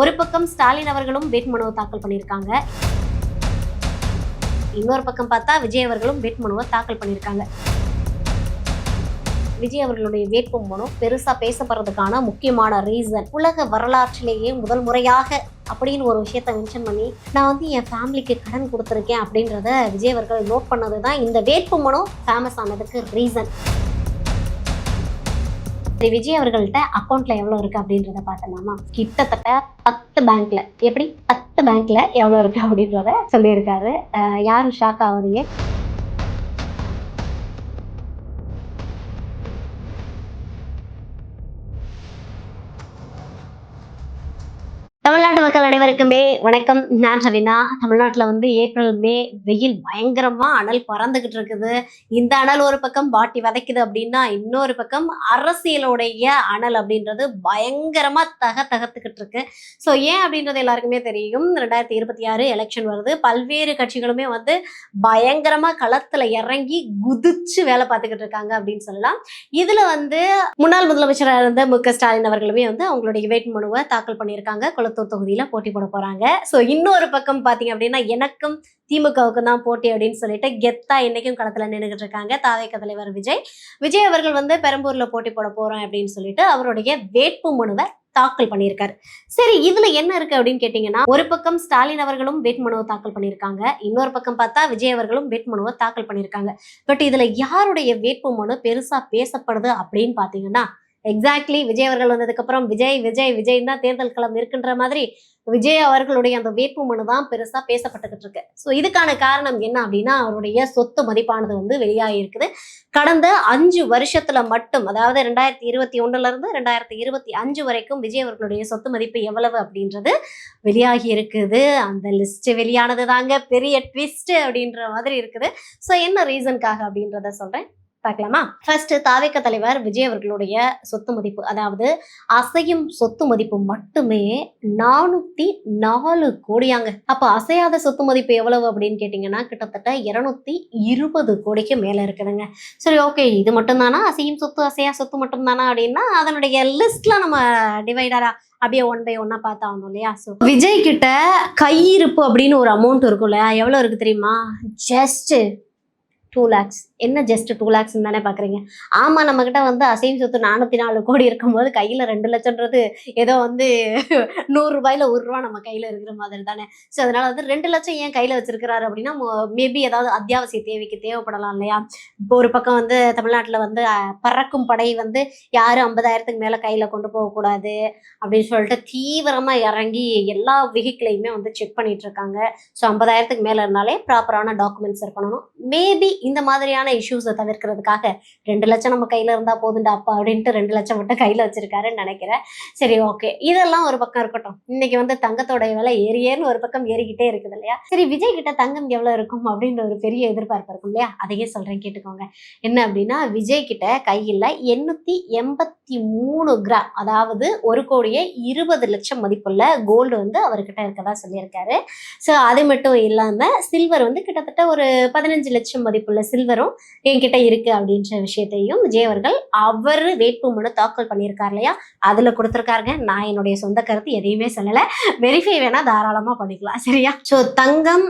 ஒரு பக்கம் ஸ்டாலின் அவர்களும் வேட்புமனுவை தாக்கல் பண்ணியிருக்காங்க. இன்னொரு பக்கம் பார்த்தா விஜய் அவர்களும் வேட்புமனுவை தாக்கல் பண்ணியிருக்காங்க. விஜய் அவர்களுடைய வேட்புமனு பெருசா பேசப்படுறதுக்கான முக்கியமான ரீசன், உலக வரலாற்றிலேயே முதல் முறையாக அப்படின்னு ஒரு விஷயத்த மென்ஷன் பண்ணி நான் வந்து என் ஃபேமிலிக்கு கடன் கொடுத்துருக்கேன் அப்படின்றத விஜய் அவர்கள் நோட் பண்ணதுதான் இந்த வேட்புமனு ஃபேமஸ் ஆனதுக்கு ரீசன். விஜய் அவர்கள்ட்ட அக்கௌண்ட்ல எவ்வளவு இருக்கு அப்படின்றத பார்த்தோம்னா கிட்டத்தட்ட 10 பேங்க்ல, எப்படி 10 பேங்க்ல எவ்வளவு இருக்கு அப்படின்றத சொல்லியிருக்காரு. யாரும் ஷாக் ஆகுறீங்க. தமிழ்நாட்டு மக்கள் அனைவருக்குமே வணக்கம். நான் ரவினா. தமிழ்நாட்டில் வந்து ஏப்ரல் மே வெயில் பயங்கரமா அனல் பறந்துகிட்டு இருக்குது. இந்த அனல் ஒரு பக்கம் வாட்டி வதைக்குது அப்படின்னா, இன்னொரு பக்கம் அரசியலுடைய அனல் அப்படின்றது பயங்கரமா தகத்துக்கிட்டு இருக்கு. ஸோ ஏன் அப்படின்றது எல்லாருக்குமே தெரியும். 2026 எலெக்ஷன் வருது. பல்வேறு கட்சிகளுமே வந்து பயங்கரமா களத்துல இறங்கி குதிச்சு வேலை பார்த்துக்கிட்டு இருக்காங்க அப்படின்னு சொல்லலாம். இதுல வந்து முன்னாள் முதலமைச்சராக இருந்த மு.க.ஸ்டாலின் அவர்களுமே வந்து அவங்களுடைய வேட்புமனுவை தாக்கல் பண்ணியிருக்காங்க. தொகுதியில போட்டி போட போறாங்க. சோ இன்னொரு பக்கம் பாத்தீங்க அப்படின்னா, எனக்கும் திமுகவுக்கு தான் போட்டி அப்படின்னு சொல்லிட்டு கெத்தா இன்னைக்கும் களத்துல நின்றுகிட்டு இருக்காங்க தாவேக தலைவர் விஜய் அவர்கள் வந்து பெரம்பூர்ல போட்டி போட போறோம் அப்படின்னு சொல்லிட்டு அவருடைய வேட்புமனுவை தாக்கல் பண்ணியிருக்காரு. சரி, இதுல என்ன இருக்கு அப்படின்னு கேட்டீங்கன்னா, ஒரு பக்கம் ஸ்டாலின் அவர்களும் வேட்புமனுவை தாக்கல் பண்ணியிருக்காங்க. இன்னொரு பக்கம் பார்த்தா விஜய் அவர்களும் வேட்புமனுவை தாக்கல் பண்ணியிருக்காங்க. பட் இதுல யாருடைய வேட்புமனு பெருசா பேசப்படுது அப்படின்னு பாத்தீங்கன்னா, எக்ஸாக்ட்லி விஜய் அவர்கள் வந்ததுக்கு அப்புறம் விஜய் தான் தேர்தல் களம் இருக்குன்ற மாதிரி விஜய் அவர்களுடைய அந்த வேட்புமனு தான் பெருசா பேசப்பட்டுக்கிட்டு இருக்கு. ஸோ இதுக்கான காரணம் என்ன அப்படின்னா, அவருடைய சொத்து மதிப்பானது வந்து வெளியாகி இருக்குது. கடந்த 5 வருஷத்துல மட்டும், அதாவது 2021 இருந்து 2025 வரைக்கும் விஜய் அவர்களுடைய சொத்து மதிப்பு எவ்வளவு அப்படின்றது வெளியாகி இருக்குது. அந்த லிஸ்ட் வெளியானது தாங்க பெரிய ட்விஸ்ட் அப்படின்ற மாதிரி இருக்குது. ஸோ என்ன ரீசனுக்காக அப்படின்றத சொல்றேன், பார்க்கலாமா? ஃபர்ஸ்ட், தாவேக தலைவர் விஜய் அவர்களுடைய சொத்து மதிப்பு, அதாவது அசையும் சொத்து மதிப்பு மட்டுமே 404 கோடியாங்க. அப்ப அசையாத சொத்து மதிப்பு எவ்வளவு அப்படின்னு கேட்டீங்கன்னா, கிட்டத்தட்ட 220 கோடிக்கு மேல இருக்குதுங்க. சரி, ஓகே, இது மட்டும் தானா அசையும் சொத்து, அசையா சொத்து மட்டும் தானா அப்படின்னா, அதனுடைய லிஸ்ட்ல நம்ம டிவைடரா அப்படியே 1 by 1 பார்த்தாகணும் இல்லையா? ஸோ விஜய் கிட்ட கையிருப்பு அப்படின்னு ஒரு அமௌண்ட் இருக்கும்ல, எவ்வளவு இருக்கு தெரியுமா? Just 2 lakhs. என்ன ஜஸ்ட் 2 lakhs தானே பாக்குறீங்க? ஆமா, நம்ம கிட்ட வந்து அசையும் சொத்து 404 கோடி இருக்கும்போது கையில 2 லட்சம்ன்றது ஏதோ வந்து 100 ரூபாயில 1 ரூபா நம்ம கையில இருக்கிற மாதிரி தானே. ஸோ அதனால வந்து 2 லட்சம் ஏன் கையில வச்சிருக்கிறாரு அப்படின்னா, மேபி ஏதாவது அத்தியாவசிய தேவைக்கு தேவைப்படலாம் இல்லையா? இப்போ ஒரு பக்கம் வந்து தமிழ்நாட்டுல வந்து பறக்கும் படை வந்து யாரும் 50,000க்கு மேல கையில கொண்டு போகக்கூடாது அப்படின்னு சொல்லிட்டு தீவிரமா இறங்கி எல்லா வெஹிக்கிளையுமே வந்து செக் பண்ணிட்டு இருக்காங்க. ஸோ 50,000க்கு மேல இருந்தாலே ப்ராப்பரான டாக்குமெண்ட்ஸ் இருக்கணும். மேபி இந்த மாதிரியான இஷ்யூஸை தவிர்க்கிறதுக்காக 2 லட்சம் நம்ம கையில இருந்தா போதுண்டா அப்பா அப்படின்ட்டு 2 லட்சம் மட்டும் கையில வச்சிருக்காருன்னு நினைக்கிறேன். சரி, ஓகே, இதெல்லாம் ஒரு பக்கம் இருக்கட்டும். இன்னைக்கு வந்து தங்கத்தோட விலை ஏறியேன்னு ஒரு பக்கம் ஏறிக்கிட்டே இருக்குது இல்லையா? சரி, விஜய் கிட்ட தங்கம் எவ்வளவு இருக்கும் அப்படின்ற ஒரு பெரிய எதிர்பார்ப்பு இருக்கும் இல்லையா? அதையே சொல்றேன், கேட்டுக்கோங்க. என்ன அப்படின்னா, விஜய் கிட்ட கையில 883 கிராம், அதாவது 1,20,00,000 மதிப்புள்ள கோல்டு வந்து அவர்கிட்ட இருக்கதா சொல்லியிருக்காரு. ஸோ அது மட்டும் இல்லாம சில்வர் வந்து கிட்டத்தட்ட ஒரு 15 லட்சம் மதிப்புள்ள சில்வரும் என்கிட்ட இருக்கு அப்படின்ற விஷயத்தையும் விஜய் அவர்கள் அவர் வேட்புமனு தாக்கல் பண்ணியிருக்காரு இல்லையா, அதுல கொடுத்திருக்காருங்க. நான் என்னுடைய சொந்த கருத்து எதையுமே சொல்லல, வெரிஃபை வேணா தாராளமா பண்ணிக்கலாம், சரியா? ஸோ தங்கம்,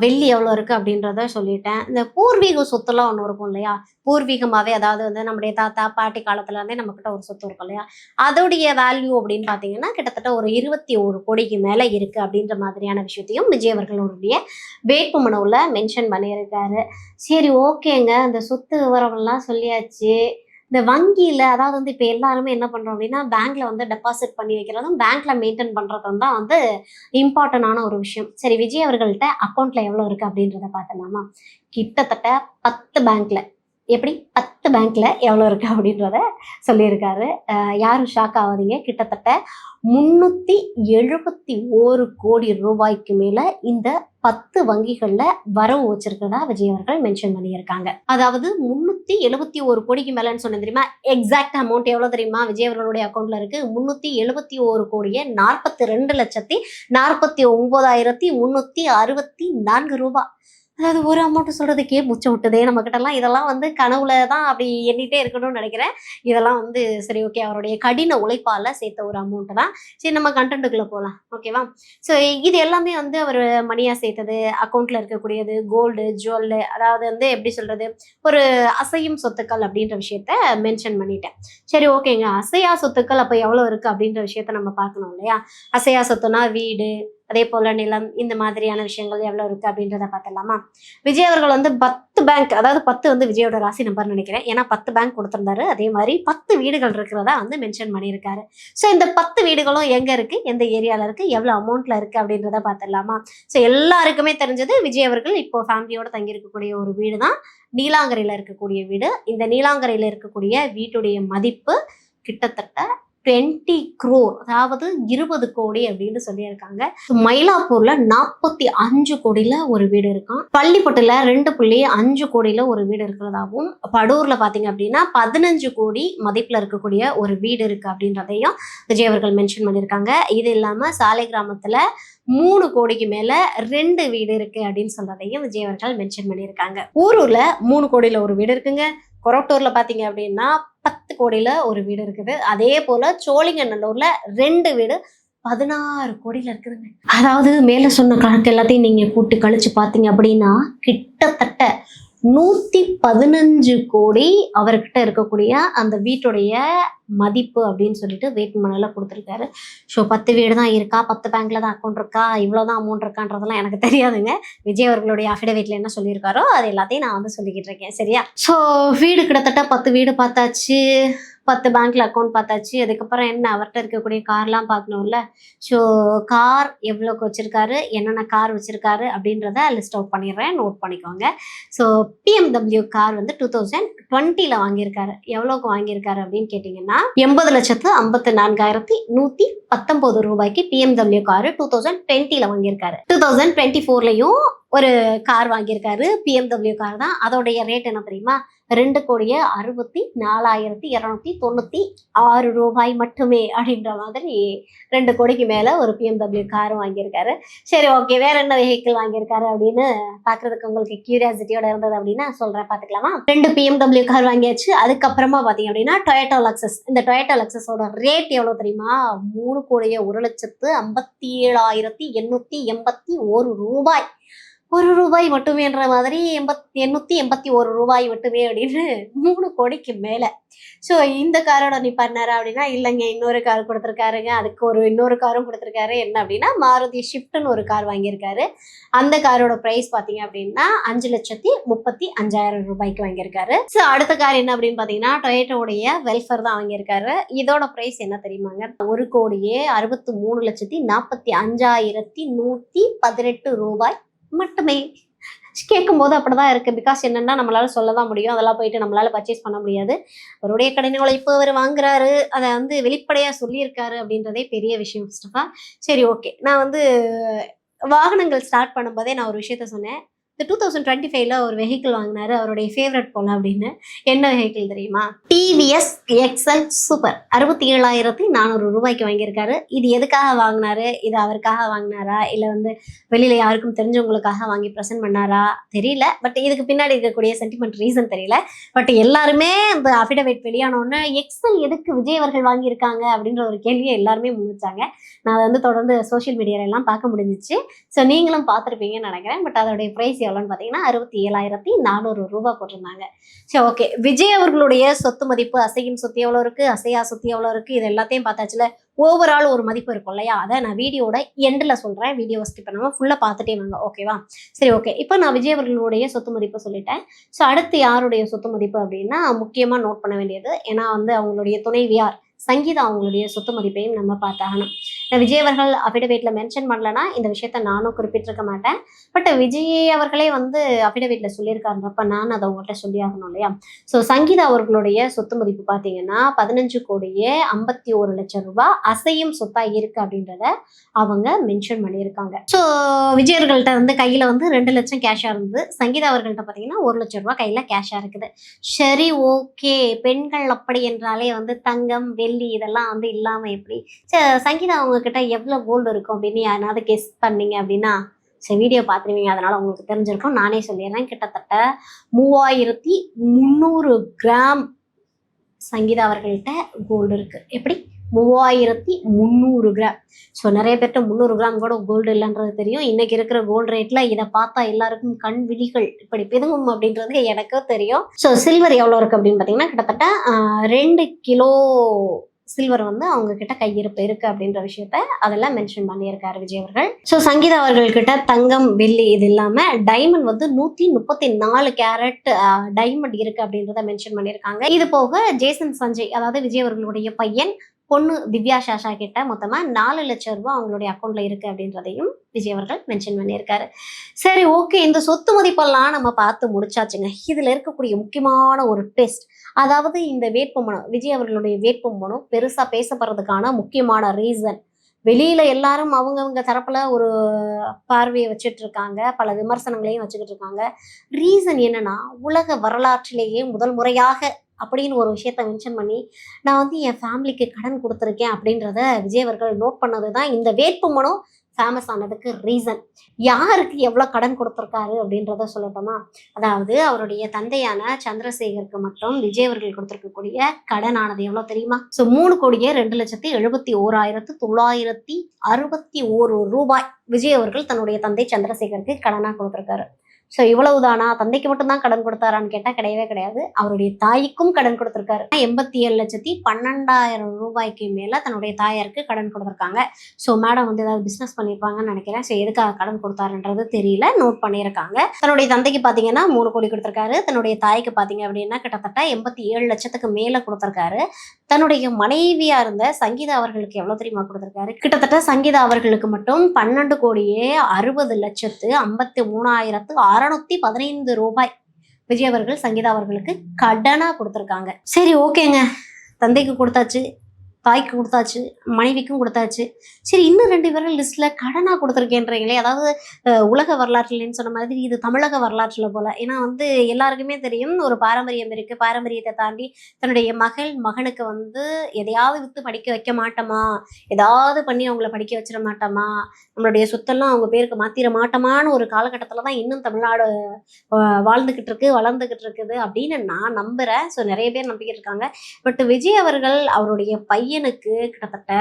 வெள்ளி எவ்வளோ இருக்கு அப்படின்றத சொல்லிட்டேன். இந்த பூர்வீக சொத்துலாம் ஒன்று இருக்கும் இல்லையா? பூர்வீகமாவே, அதாவது வந்து நம்முடைய தாத்தா பாட்டி காலத்துல இருந்தே நம்ம கிட்ட ஒரு சொத்து இருக்கும் இல்லையா, அதோடைய வேல்யூ அப்படின்னு பாத்தீங்கன்னா கிட்டத்தட்ட ஒரு 21 கோடிக்கு மேல இருக்கு அப்படின்ற மாதிரியான விஷயத்தையும் விஜய் அவர்களுடைய வேட்புமனுவுல மென்ஷன் பண்ணியிருக்காரு. சரி, ஓகேங்க, இந்த சொத்து விவரம் எல்லாம் சொல்லியாச்சு. இந்த வங்கியில, அதாவது வந்து இப்ப எல்லாருமே என்ன பண்றோம் அப்படின்னா, பேங்க்ல வந்து டெபாசிட் பண்ணி வைக்கிறதும் பேங்க்ல மெயின்டைன் பண்றதும் தான் வந்து இம்பார்ட்டன்டான ஒரு விஷயம். சரி, விஜய் அவர்கள்ட்ட அக்கௌண்ட்ல எவ்வளவு இருக்கு அப்படின்றத பார்த்தோம்னா, கிட்டத்தட்ட 10 பேங்க்ல, எப்படி 10 பேங்க்ல எவ்வளவு இருக்கு அப்படின்றத சொல்லியிருக்காரு. யாரும் ஷாக் ஆகாதீங்க. கிட்டத்தட்ட 371 கோடி ரூபாய்க்கு மேல இந்த 10 வங்கிகள்ல வரவு வச்சிருக்கிறதா விஜய் அவர்கள் மென்ஷன் பண்ணியிருக்காங்க. அதாவது 371 கோடிக்கு மேலன்னு சொன்னேன் தெரியுமா? எக்ஸாக்ட் அமௌண்ட் எவ்வளவு தெரியுமா விஜய் அவர்களுடைய அக்கௌண்ட்ல இருக்கு? 371 கோடியே 42,49,364 ரூபாய். அதாவது ஒரு அமௌண்ட் சொல்றதுக்கே முச்சம் விட்டுதே நம்ம கிட்டலாம். இதெல்லாம் வந்து கனவுல தான் அப்படி எண்ணிட்டே இருக்கணும்னு நினைக்கிறேன். இதெல்லாம் வந்து சரி ஓகே. அவருடைய கடின உழைப்பால சேர்த்த ஒரு அமௌண்ட் தான். சரி நம்ம கன்டென்ட்டுக்குள்ள போலாம். ஓகேவா? ஸோ இது எல்லாமே வந்து அவரு மணியா சேர்த்தது, அக்கவுண்ட்ல இருக்கக்கூடியது, கோல்டு, ஜுவல்லு அதாவது வந்து எப்படி சொல்றது? ஒரு அசையும் சொத்துக்கள் அப்படின்ற விஷயத்த மென்ஷன் பண்ணிட்டேன். சரி ஓகேங்க. அசையா சொத்துக்கள் அப்ப எவ்வளோ இருக்கு அப்படின்ற விஷயத்த நம்ம பார்க்கணும் இல்லையா? அசையா சொத்துனா வீடு, அதே போல நிலம் இந்த மாதிரியான விஷயங்கள் எவ்வளோ இருக்கு அப்படின்றத பார்த்துடலாமா? விஜய் அவர்கள் வந்து 10 பேங்க் அதாவது 10 வந்து விஜயோட ராசி நம்பர்ன்னு நினைக்கிறேன். ஏன்னா 10 பேங்க் குடுத்திருந்தாரு. அதே மாரி 10 வீடுகள் இருக்கிறதா வந்து மென்ஷன் பண்ணியிருக்காரு. ஸோ இந்த 10 வீடுகளும் எங்க இருக்கு? எந்த ஏரியால இருக்கு? எவ்வளோ அமௌண்ட்ல இருக்கு? அப்படின்றத பார்த்துடலாமா? ஸோ எல்லாருக்குமே தெரிஞ்சது விஜய் அவர்கள் இப்போ ஃபேமிலியோட தங்கி இருக்கக்கூடிய ஒரு வீடு தான் நீலாங்கரையில இருக்கக்கூடிய வீடு. இந்த நீலாங்கரையில இருக்கக்கூடிய வீட்டுடைய மதிப்பு கிட்டத்தட்ட 20 crore அதாவது 20 கோடி அப்படின்னு சொல்லியிருக்காங்க. மயிலாப்பூர்ல 45 கோடியில ஒரு வீடு இருக்காம். பள்ளிப்பட்டுல 2.5 கோடியில ஒரு வீடு இருக்கிறதாவும், படூர்ல பாத்தீங்க அப்படின்னா 15 கோடி மதிப்புல இருக்கக்கூடிய ஒரு வீடு இருக்கு அப்படின்றதையும் விஜய் அவர்கள் மென்ஷன் பண்ணியிருக்காங்க. இது இல்லாம சாலை கிராமத்துல 3 கோடிக்கு மேல 2 வீடு இருக்கு அப்படின்னு சொல்றதையும் விஜய் அவர்கள் மென்ஷன் பண்ணியிருக்காங்க. ஊரூர்ல 3 கோடியில ஒரு வீடு இருக்குங்க. கொரட்டூர்ல பாத்தீங்க அப்படின்னா 10 கோடியில ஒரு வீடு இருக்குது. அதே போல சோழிங்கநல்லூர்ல 2 வீடு 16 கோடியில இருக்குதுங்க. அதாவது மேல சொன்ன கணக்கு எல்லாத்தையும் நீங்க கூட்டி கழிச்சு பாத்தீங்க அப்படின்னா கிட்டத்தட்ட 115 கோடி அவர்கிட்ட இருக்கக்கூடிய அந்த வீட்டுடைய மதிப்பு அப்படின்னு சொல்லிட்டு வேட்புமனுல கொடுத்துருக்காரு. ஸோ 10 வீடு தான் இருக்கா, 10 பேங்க்ல தான் அக்கௌண்ட் இருக்கா, இவ்வளோதான் அமௌண்ட் இருக்கான்றதெல்லாம் எனக்கு தெரியாதுங்க. விஜய் அவர்களுடைய அஃபிடவிட்ல என்ன சொல்லியிருக்காரோ அது எல்லாத்தையும் நான் வந்து சொல்லிக்கிட்டு இருக்கேன். சரியா? ஸோ வீடு கிட்டத்தட்ட 10 வீடு பார்த்தாச்சு, 10 பேங்க்ல அக்கௌண்ட் பார்த்தாச்சு. அதுக்கப்புறம் என்ன அவர்கிட்ட இருக்கக்கூடிய கார்லாம் பார்க்கணும்ல. ஸோ கார் எவ்வளோக்கு வச்சிருக்காரு, என்னென்ன கார் வச்சிருக்காரு அப்படின்றத லிஸ்ட் அவுட் பண்ணிடுறேன், நோட் பண்ணிக்கோங்க. ஸோ பிஎம்டபிள்யூ கார் வந்து 2020ல வாங்கியிருக்காரு. எவ்வளோக்கு வாங்கியிருக்காரு அப்படின்னு கேட்டிங்கன்னா 80,54,119 ரூபாய்க்கு பிஎம்டபிள்யூ காரு 2020ல வாங்கியிருக்காரு. 2024லயும் ஒரு கார் வாங்கியிருக்காரு. பிஎம்டபிள்யூ கார் தான். அதோடைய ரேட் என்ன தெரியுமா? 2,64,296 ரூபாய் மட்டுமே அப்படின்ற மாதிரி 2 கோடிக்கு மேல ஒரு பிஎம்டபிள்யூ கார் வாங்கியிருக்காரு. சரி ஓகே. வேற என்ன வெஹிக்கிள் வாங்கியிருக்காரு அப்படின்னு பாக்குறதுக்கு உங்களுக்கு கியூரியாசிட்டியோட இருந்தது அப்படின்னா சொல்றேன், பாத்துக்கலாமா? 2 பிஎம்டபிள்யூ கார் வாங்கியாச்சு. அதுக்கப்புறமா பாத்தீங்க அப்படின்னா டொயோட்டா லக்ஸஸ். இந்த டொயோட்டா லக்ஸஸோட ரேட் எவ்வளவு தெரியுமா? 3,01,57,881 ரூபாய். ₹1 மட்டுமேன்ற மாதிரி 881 ரூபாய் மட்டுமே அப்படின்னு 3 கோடிக்கு மேல. ஸோ இந்த காரோட நிப்பாட்டினாரா அப்படின்னா இல்லைங்க, இன்னொரு கார் கொடுத்துருக்காருங்க. அதுக்கு இன்னொரு காரும் கொடுத்துருக்காரு. என்ன அப்படின்னா மாருதி ஷிஃப்ட்னு ஒரு கார் வாங்கியிருக்காரு. அந்த காரோட பிரைஸ் பார்த்தீங்க அப்படின்னா 5,35,000 ரூபாய்க்கு வாங்கியிருக்காரு. ஸோ அடுத்த கார் என்ன அப்படின்னு பார்த்தீங்கன்னா டொயோட்டோடைய வெல்ஃபேர் தான் வாங்கியிருக்காரு. இதோட பிரைஸ் என்ன தெரியுமாங்க? 1,63,45,118 ரூபாய் மட்டுமே. கேட்கும்போது அப்படிதான் இருக்கு. பிகாஸ் என்னன்னா நம்மளால சொல்லதான் முடியும். அதெல்லாம் போயிட்டு நம்மளால பர்ச்சேஸ் பண்ண முடியாது. அவருடைய கடின உழைப்பு அவர் வாங்குறாரு. அதை வந்து வெளிப்படையா சொல்லியிருக்காரு அப்படின்றதே பெரிய விஷயம். ஃபர்ஸ்ட் ஆஃப் ஆல் சரி ஓகே. நான் வந்து வாகனங்கள் ஸ்டார்ட் பண்ணும்போதே நான் ஒரு விஷயத்த சொன்னேன். இந்த 2025ல ஒரு வெஹிக்கிள் வாங்கினாரு. அவருடைய ஃபேவரட் போல அப்படின்னு. என்ன வெஹிக்கிள் தெரியுமா? டிவிஎஸ் எக்ஸல் சூப்பர் 67,400 ரூபாய்க்கு வாங்கியிருக்காரு. இது எதுக்காக வாங்கினாரு? இது அவருக்காக வாங்கினாரா, இல்லை வந்து வெளியில யாருக்கும் தெரிஞ்சவங்களுக்காக வாங்கி ப்ரெசென்ட் பண்ணாரா தெரியல. பட் இதுக்கு பின்னாடி இருக்கக்கூடிய சென்டிமெண்ட் ரீசன் தெரியல. பட் எல்லாருமே இந்த அஃபிடவிட் வெளியானோன்னு எக்ஸல் எதுக்கு விஜய் அவர்கள் வாங்கியிருக்காங்க அப்படின்ற ஒரு கேள்வியை எல்லாருமே முன்னிச்சாங்க. நான் வந்து தொடர்ந்து சோசியல் மீடியால எல்லாம் பார்க்க முடிஞ்சிச்சு. ஸோ நீங்களும் பார்த்துருப்பீங்கன்னு நினைக்கிறேன். பட் அதோடைய ப்ரைஸ் எவ்வளோன்னு பார்த்தீங்கன்னா 67,400 ரூபாய் போட்டிருந்தாங்க. சரி ஓகே. விஜய் அவர்களுடைய சொத்து மதிப்பு, அசையும் சொத்து எவ்வளோ இருக்கு, அசையா சொத்து எவ்வளோ இருக்கு, இது எல்லாத்தையும் பார்த்தாச்சுல. ஓவரால் ஒரு மதிப்பு இருக்கும் இல்லையா? அதை நான் வீடியோட எண்டில் சொல்கிறேன். வீடியோவை ஸ்கிப் பண்ணாமல் ஃபுல்லாக பார்த்துட்டே வாங்க. ஓகேவா? சரி ஓகே. இப்போ நான் விஜய் அவர்களுடைய சொத்து மதிப்பு சொல்லிட்டேன். ஸோ அடுத்து யாருடைய சொத்து மதிப்பு அப்படின்னா முக்கியமாக நோட் பண்ண வேண்டியது, ஏன்னா வந்து அவங்களுடைய துணைவியார் சங்கீதா அவங்களுடைய சொத்து மதிப்பையும் நம்ம பார்த்தாகணும். விஜய் அவர்கள் அஃபிடவிட்ல மென்ஷன் பண்ணலன்னா இந்த விஷயத்த நானும் குறிப்பிட்டிருக்க மாட்டேன். பட் விஜய் அவர்களே வந்து அஃபிடவிட்ல சொல்லியிருக்காருன்றப்ப நான் அதை உங்கள்கிட்ட சொல்லி ஆகணும் இல்லையா? ஸோ சங்கீதா அவர்களுடைய சொத்து மதிப்பு பார்த்தீங்கன்னா 15,51,00,000 ரூபாய் அசையும் சொத்தா இருக்கு அப்படின்றத அவங்க மென்ஷன் பண்ணியிருக்காங்க. ஸோ விஜய் அவர்கள்ட்ட வந்து கையில வந்து 2 லட்சம் கேஷா இருந்தது. சங்கீதா அவர்கள்ட்ட பார்த்தீங்கன்னா 1 லட்சம் ரூபாய் கையில கேஷா இருக்குது. சரி ஓகே. பெண்கள் அப்படி என்றாலே வந்து தங்கம், வெள்ளி இதெல்லாம் வந்து இல்லாம எப்படி? சங்கீதா அவங்க கிட்ட எவ்வளவு கோல்டு இருக்கும் அப்படின்னு யாராவது கெஸ் பண்ணீங்க அப்படின்னா சரி, வீடியோ பார்த்துருவீங்க, அதனால உங்களுக்கு தெரிஞ்சிருக்கும். நானே சொல்லிடுறேன். கிட்டத்தட்ட 3300 கிராம் சங்கீதா அவர்கள்ட்ட கோல்டு இருக்கு. எப்படி? 3300 கிராம். ஸோ நிறைய பேர்கிட்ட 300 கிராம் கூட கோல்டு இல்லைன்றது தெரியும். இன்னைக்கு இருக்கிற கோல்டு ரேட்ல இதை பார்த்தா எல்லாருக்கும் கண் விழிகள் இப்படி பிதுங்கும் அப்படின்றது எனக்கும் தெரியும். ஸோ சில்வர் எவ்வளோ இருக்கு அப்படின்னு பார்த்தீங்கன்னா கிட்டத்தட்ட 2 கிலோ சில்வர் வந்து அவங்க கிட்ட கையிருப்பு இருக்கு அப்படின்ற விஷயத்த அதெல்லாம் மென்ஷன் பண்ணியிருக்காரு விஜய் அவர்கள். ஸோ சங்கீதா அவர்கள் கிட்ட தங்கம், வெள்ளி இது இல்லாம டைமண்ட் வந்து 134 கேரட் டைமண்ட் இருக்கு அப்படின்றத மென்ஷன் பண்ணியிருக்காங்க. இது போக ஜேசன் சஞ்சய், அதாவது விஜய் அவர்களுடைய பையன், பொண்ணு திவ்யா சாஷா கிட்ட மொத்தமா 4 லட்சம் ரூபாய் அவங்களுடைய அக்கௌண்ட்ல இருக்கு அப்படின்றதையும் விஜய் அவர்கள் மென்ஷன் பண்ணியிருக்காரு. சரி, ஓகே, இந்த சொத்து மதிப்பெல்லாம் நம்ம பார்த்து முடிச்சாச்சுங்க. இதுல இருக்கக்கூடிய முக்கியமான ஒரு டெஸ்ட், அதாவது இந்த வேட்புமனு, விஜய் அவர்களுடைய வேட்புமனு பெருசா பேசப்படுறதுக்கான முக்கியமான ரீசன், வெளியில எல்லாரும் அவங்கவுங்க தரப்புல ஒரு பார்வையை வச்சுட்டு இருக்காங்க, பல விமர்சனங்களையும் வச்சுக்கிட்டு இருக்காங்க. ரீசன் என்னன்னா, உலக வரலாற்றிலேயே முதல் முறையாக அப்படின்னு ஒரு விஷயத்த மென்ஷன் பண்ணி, நான் வந்து என் ஃபேமிலிக்கு கடன் கொடுத்துருக்கேன் அப்படின்றத விஜய் அவர்கள் நோட் பண்ணது தான் இந்த வேட்புமனு ஃபேமஸ் ஆனதுக்கு ரீசன். யாருக்கு எவ்வளோ கடன் கொடுத்துருக்காரு அப்படின்றத சொல்லட்டோமா? அதாவது அவருடைய தந்தையான சந்திரசேகருக்கு மட்டும் விஜய் அவர்கள் கொடுத்துருக்கக்கூடிய கடனானது எவ்வளோ தெரியுமா? ஸோ 3,02,71,961 ரூபாய் விஜய் அவர்கள் தன்னுடைய தந்தை சந்திரசேகருக்கு கடனாக கொடுத்துருக்காரு. ஸோ இவ்வளவுதானா? தந்தைக்கு மட்டும்தான் கடன் கொடுத்தாரான்னு கேட்டால் கிடையவே கிடையாது. அவருடைய தாய்க்கும் கடன் கொடுத்துருக்காரு. 87,12,000 ரூபாய்க்கு மேல தன்னுடைய தாயாருக்கு கடன் கொடுத்துருக்காங்க. ஸோ மேடம் வந்து ஏதாவது பிசினஸ் பண்ணியிருப்பாங்கன்னு நினைக்கிறேன். ஸோ எதுக்காக கடன் கொடுத்தாருன்றது தெரியல, நோட் பண்ணியிருக்காங்க. தன்னுடைய தந்தைக்கு பார்த்தீங்கன்னா 3 கோடி கொடுத்துருக்காரு. தன்னுடைய தாய்க்கு பார்த்தீங்க அப்படின்னா கிட்டத்தட்ட 87 லட்சத்துக்கு மேல கொடுத்துருக்காரு. தன்னுடைய மனைவியா இருந்த சங்கீதா அவர்களுக்கு எவ்வளவு தெரியுமா கொடுத்துருக்காரு? கிட்டத்தட்ட சங்கீதா அவர்களுக்கு மட்டும் 12,60,53,615 ரூபாய் விஜய் அவர்கள் சங்கீதா அவர்களுக்கு கடனா கொடுத்துருக்காங்க. சரி, ஓகேங்க, தந்தைக்கு கொடுத்தாச்சு, தாய்க்கு கொடுத்தாச்சு, மனைவிக்கும் கொடுத்தாச்சு. சரி, இன்னும் 2 பேரும் லிஸ்ட்ல கடனா கொடுத்துருக்கேன்றீங்களே, அதாவது உலக வரலாற்றுலன்னு சொன்ன மாதிரி இது தமிழக வரலாற்றுல போல. ஏன்னா வந்து எல்லாருக்குமே தெரியும், ஒரு பாரம்பரியம் இருக்கு. பாரம்பரியத்தை தாண்டி தன்னுடைய மகனுக்கு வந்து எதையாவது வித்து படிக்க வைக்க மாட்டோமா, ஏதாவது பண்ணி அவங்கள படிக்க வச்சிட மாட்டோமா, நம்மளுடைய சொத்தெல்லாம் அவங்க பேருக்கு மாத்திர மாட்டோமான்னு ஒரு காலகட்டத்துல தான் இன்னும் தமிழ்நாடு வாழ்ந்துகிட்டு இருக்கு, வளர்ந்துகிட்டு இருக்குது அப்படின்னு நான் நம்புறேன். ஸோ நிறைய பேர் நம்பிக்கிட்டு இருக்காங்க. பட் விஜய் அவர்கள் அவருடைய பையனுக்கு கிட்டத்தட்ட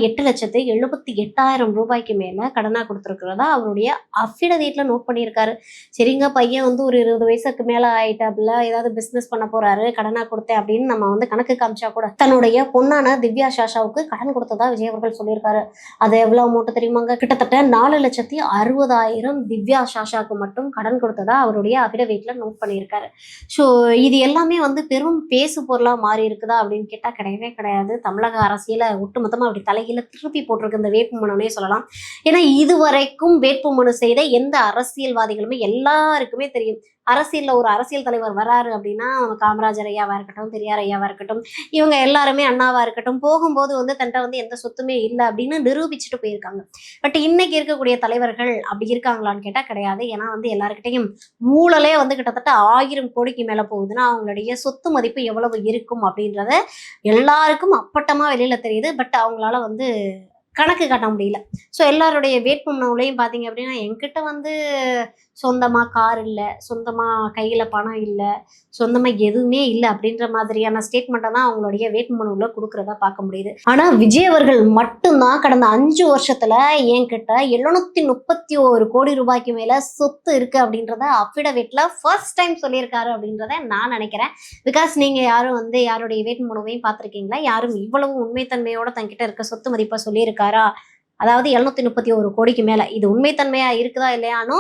8,78,000 ரூபாய்க்கு மேல கடனா கொடுத்துருக்கிறதா அவருடைய அஃபிடவிட்ல நோட் பண்ணியிருக்காரு. சரிங்க, பையன் வந்து ஒரு 20 வயசுக்கு மேல ஆயிட்டாப்புல, ஏதாவது பிசினஸ் பண்ண போறாரு, கடனா கொடுத்தேன் அப்படின்னு நம்ம வந்து கணக்கு காமிச்சா கூட தன்னுடைய பொண்ணான திவ்யா சாஷாவுக்கு கடன் கொடுத்ததா விஜய் அவர்கள் சொல்லியிருக்காரு. அது எவ்வளவு அமௌண்ட் தெரியுமாங்க? கிட்டத்தட்ட 4,60,000 திவ்யா சாஷாவுக்கு மட்டும் கடன் கொடுத்ததா அவருடைய அஃபிடவிட்ல நோட் பண்ணியிருக்காரு. ஸோ இது எல்லாமே வந்து பெரும் பேசு பொருளா மாறி இருக்குதா அப்படின்னு கேட்டா கிடையவே கிடையாது. தமிழக அரசியலை ஒட்டுமொத்தமா அப்படி தலைகீழ திருப்பி போட்டிருக்கு இந்த வேட்புமனுனே சொல்லலாம். ஏன்னா இதுவரைக்கும் வேட்புமனு செய்த எந்த அரசியல்வாதிகளுமே எல்லாருக்குமே தெரியும், அரசியல்ல ஒரு அரசியல் தலைவர் வராரு அப்படின்னா காமராஜர் ஐயாவா இருக்கட்டும், பெரியார் ஐயாவா இருக்கட்டும், இவங்க எல்லாருமே அண்ணாவா இருக்கட்டும், போகும்போது வந்து தன்ட்ட வந்து எந்த சொத்துமே இல்லை அப்படின்னு நிரூபிச்சுட்டு போயிருக்காங்க. பட் இன்னைக்கு இருக்கக்கூடிய தலைவர்கள் அப்படி இருக்காங்களான்னு கேட்டா கிடையாது. ஏன்னா வந்து எல்லாருக்கிட்டையும் ஊழலே வந்து கிட்டத்தட்ட 1000 கோடிக்கு மேல போகுதுன்னா அவங்களுடைய சொத்து மதிப்பு எவ்வளவு இருக்கும் அப்படின்றத எல்லாருக்கும் அப்பட்டமா வெளியில தெரியுது. பட் அவங்களால வந்து கணக்கு காட்ட முடியல. ஸோ எல்லாருடைய வேட்புமனுலையும் பார்த்தீங்க அப்படின்னா, என்கிட்ட வந்து சொந்தமா கார் இல்ல, சொந்தமா கையில பணம் இல்ல, சொந்தமா எதுவுமே இல்ல அப்படின்ற மாதிரியான ஸ்டேட்மெண்ட்டை தான் அவங்களுடைய வேட்புமனுல கொடுக்கறதா பார்க்க முடியுது. ஆனா விஜய் அவர்கள் மட்டும்தான் கடந்த 5 வருஷத்துல என்கிட்ட 731 கோடி ரூபாய்க்கு மேல சொத்து இருக்கு அப்படின்றத அஃபிடவிட்ல ஃபர்ஸ்ட் டைம் சொல்லியிருக்காரு அப்படின்றத நான் நினைக்கிறேன். பிகாஸ் நீங்க யாரும் வந்து யாருடைய வேட்புமனுவையும் பார்த்திருக்கீங்களா? யாரும் இவ்வளவு உண்மைத்தன்மையோட தன்கிட்ட இருக்க சொத்து மதிப்பை சொல்லியிருக்காரா? அதாவது 731 கோடிக்கு மேல. இது உண்மைத்தன்மையா இருக்குதா இல்லையானோ,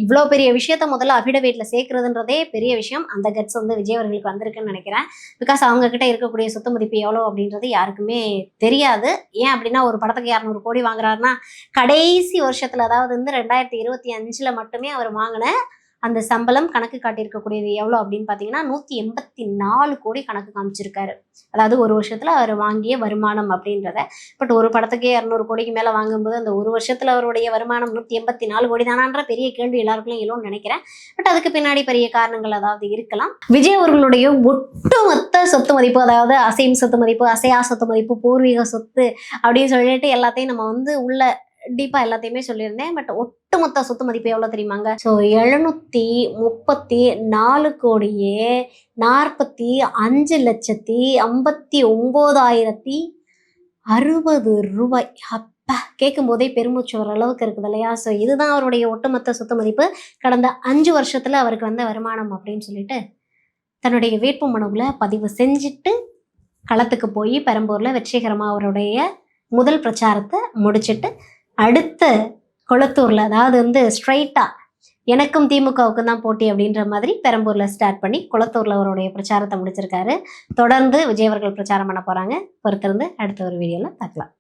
இவ்வளோ பெரிய விஷயத்த முதல்ல அஃபிடவிட்ல சேர்க்கிறதுன்றதே பெரிய விஷயம். அந்த கட்ஸ் வந்து விஜய் அவர்களுக்கு வந்திருக்குன்னு நினைக்கிறேன். பிகாஸ் அவங்க கிட்ட இருக்கக்கூடிய சொத்து மதிப்பு எவ்வளோ அப்படின்றது யாருக்குமே தெரியாது. ஏன் அப்படின்னா, ஒரு படத்துக்கு 200 கோடி வாங்குறாருன்னா கடைசி வருஷத்துல, அதாவது வந்து 2025ல மட்டுமே அவர் வாங்கின அந்த சம்பளம் கணக்கு காட்டியிருக்கக்கூடியது எவ்வளோ அப்படின்னு பார்த்தீங்கன்னா 184 கோடி கணக்கு காமிச்சிருக்காரு. அதாவது ஒரு வருஷத்துல அவர் வாங்கிய வருமானம் அப்படின்றத. பட் ஒரு படத்துக்கே 200 கோடிக்கு மேல வாங்கும்போது அந்த ஒரு வருஷத்துல அவருடைய வருமானம் 184 கோடி தானான்ற பெரிய கேள்வி எல்லாருக்குள்ளயும் எழும்னு நினைக்கிறேன். பட் அதுக்கு பின்னாடி பெரிய காரணங்கள் அதாவது இருக்கலாம். விஜய் அவர்களுடைய ஒட்டுமொத்த சொத்து மதிப்பு, அதாவது அசையும் சொத்து மதிப்பு, அசையா சொத்து மதிப்பு, பூர்வீக சொத்து அப்படின்னு சொல்லிட்டு எல்லாத்தையும் நம்ம வந்து உள்ள டீப்பா எல்லாத்தையுமே சொல்லியிருந்தேன். பட் ஒட்டுமொத்த சொத்து மதிப்பு எவ்வளோ தெரியுமாங்க? ஸோ 734,55,59,060 அப்பா! கேட்கும்போதே பெருமூச்சு வர அளவுக்கு இருக்குது இல்லையா? ஸோ இதுதான் அவருடைய ஒட்டுமொத்த சொத்து மதிப்பு. கடந்த 5 வருஷத்துல அவருக்கு வந்த வருமானம் அப்படின்னு சொல்லிட்டு, தன்னுடைய வேட்பு மனுவுல பதிவு செஞ்சுட்டு, களத்துக்கு போய் பெரம்பூர்ல வெற்றிகரமா அவருடைய முதல் பிரச்சாரத்த முடிச்சுட்டு, அடுத்து கொளத்தூர்ல அதாவது ஸ்ட்ரெய்ட்டா எனக்கும் திமுகவுக்கும் தான் போட்டி அப்படின்ற மாதிரி பெரம்பூர்ல ஸ்டார்ட் பண்ணி கொளத்தூர்ல அவருடைய பிரச்சாரத்தை முடிச்சிருக்காரு. தொடர்ந்து விஜய் அவர்கள் பிரச்சாரம் பண்ண போறாங்க. பொறுத்திருந்து அடுத்த ஒரு வீடியோல பார்க்கலாம்.